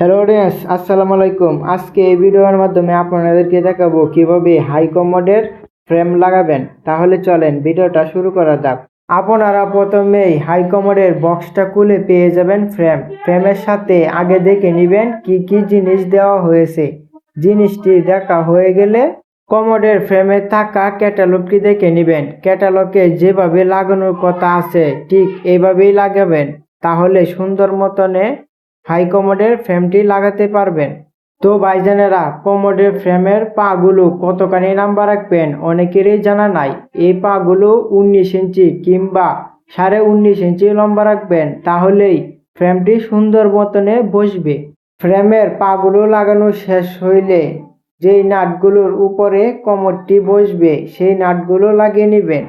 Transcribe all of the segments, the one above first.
Hello audience, আসসালামু আলাইকুম। আজকে এই ভিডিওর মাধ্যমে আপনাদেরকে দেখাবো কিভাবে হাই কমোডের ফ্রেম লাগাবেন। তাহলে চলেন ভিডিওটা শুরু করা যাক। আপনারা প্রথমেই হাই কমোডের বক্সটা খুলে পেয়ে যাবেন ফ্রেমের সাথে আগে দেখে নেবেন কি কি জিনিস দেওয়া হয়েছে। জিনিসটি দেখা হয়ে গেলে কমোডের ফ্রেমে থাকা ক্যাটালগটি দেখে নেবেন। ক্যাটালগে যেভাবে লাগানোর কথা আছে ঠিক এইভাবেই লাগাবেন, তাহলে সুন্দর মতনে হাই কমোডের ফ্রেমটি লাগাতে পারবেন। তো ভাইজানেরা, কমোডের ফ্রেমের পাগুলো কতখানি নাম্বার রাখবেন অনেকেরই জানা নাই। এই পাগুলো 19 ইঞ্চি কিংবা 19.5 ইঞ্চি লম্বা রাখবেন, তাহলেই ফ্রেমটি সুন্দর মতনে বসবে। ফ্রেমের পাগুলো লাগানো শেষ হইলে যেই নাটগুলোর উপরে কমোডটি বসবে সেই নাটগুলো লাগিয়ে নেবেন।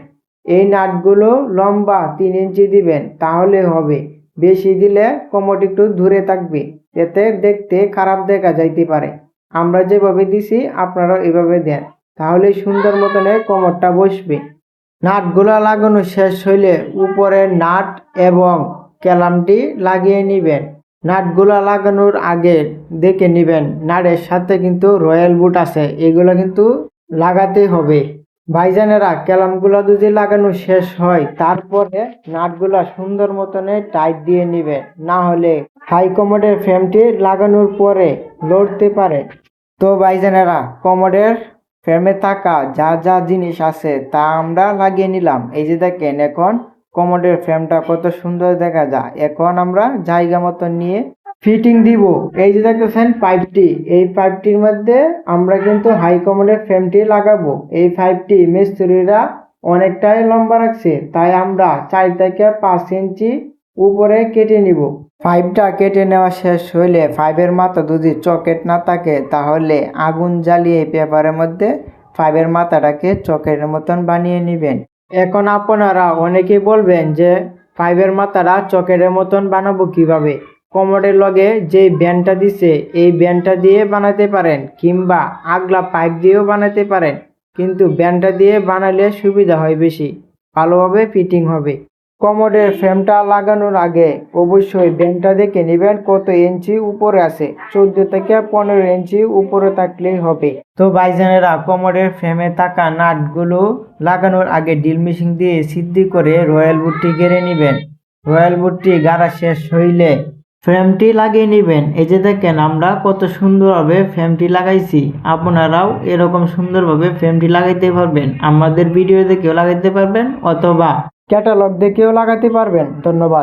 এই নাটগুলো লম্বা 3 ইঞ্চি দিবেন, তাহলে হবে। বেশি দিলে কমোড একটু দূরে থাকবে, এতে দেখতে খারাপ দেখা যাইতে পারে। আমরা যেভাবে দিছি আপনারা এভাবে দেন, তাহলে সুন্দর মতনে কমোডটা বসবে। নাটগুলা লাগানো শেষ হইলে উপরের নাট এবং ক্যালামটি লাগিয়ে নেবেন। নাটগুলা লাগানোর আগে দেখে নেবেন নাটের সাথে কিন্তু রয়্যাল বুট আছে, এগুলো কিন্তু লাগাতে হবে। ভাইজানেরা, ক্যালামগুলো যদি লাগানো শেষ হয় তারপরে নাটগুলা সুন্দর মতনে টাইট দিয়ে নেবেন, না হলে হাই কমোডের ফ্রেমটি লাগানোর পরে লড়তে পারে। তো ভাইজানেরা, কমোডের ফ্রেমে থাকা যা যা জিনিস আছে তা আমরা লাগিয়ে নিলাম। এই যে দেখেন, এখন কমোডের ফ্রেমটা কত সুন্দর দেখা যায়। এখন আমরা জায়গা মতো নিয়ে ফিটিং দিব। এই যে দেখতেছেন পাইপটি, এই পাইপটির মধ্যে আমরা কিন্তু হাই কমোডের ফ্রেমটি লাগাবো। এই পাইপটি মিস্ত্রিরা অনেকটাই লম্বা রাখছে, তাই আমরা 4 থেকে 5 ইঞ্চি উপরে কেটে নিব। পাইপটা কেটে নেওয়া শেষ হইলে পাইপের মাথা যদি চকেট না থাকে, তাহলে আগুন জ্বালিয়ে পেপারের মধ্যে পাইপের মাথাটাকে চকেটের মতন বানিয়ে নেবেন। এখন আপনারা অনেকে বলবেন যে পাইপের মাথাটা চকেটের মতন বানাবো কিভাবে? কমোডের লগে যে ব্যান্ডটা দিছে এই ব্যান্ডটা দিয়ে বানাতে পারেন, কিংবা আগলা পাইপ দিয়েও বানাতে পারেন, কিন্তু ব্যান্ডটা দিয়ে বানালে সুবিধা হয়, বেশি ভালোভাবে ফিটিং হবে। কমোডের ফ্রেমটা লাগানোর আগে অবশ্যই ব্যান্ডটা দেখে নেবেন কত ইঞ্চি উপরে আছে। 14 থেকে 15 ইঞ্চি উপরে থাকলেই হবে। তো ভাইজানেরা, কমোডের ফ্রেমে থাকা নাটগুলো লাগানোর আগে ড্রিল মেশিন দিয়ে সিদ্ধি করে রয়্যাল বুটটি গেড়ে নেবেন। রয়্যাল বুটটি গাড়া শেষ হইলে ফ্রেমটি লাগিয়ে নেবেন। এই যে দেখেন আমরা কত সুন্দরভাবে ফ্রেমটি লাগাইছি। আপনারাও এরকম সুন্দরভাবে ফ্রেমটি লাগাইতে পারবেন। আমাদের ভিডিও দেখেও লাগাইতে পারবেন অথবা ক্যাটালগ দেখেও লাগাতে পারবেন। ধন্যবাদ।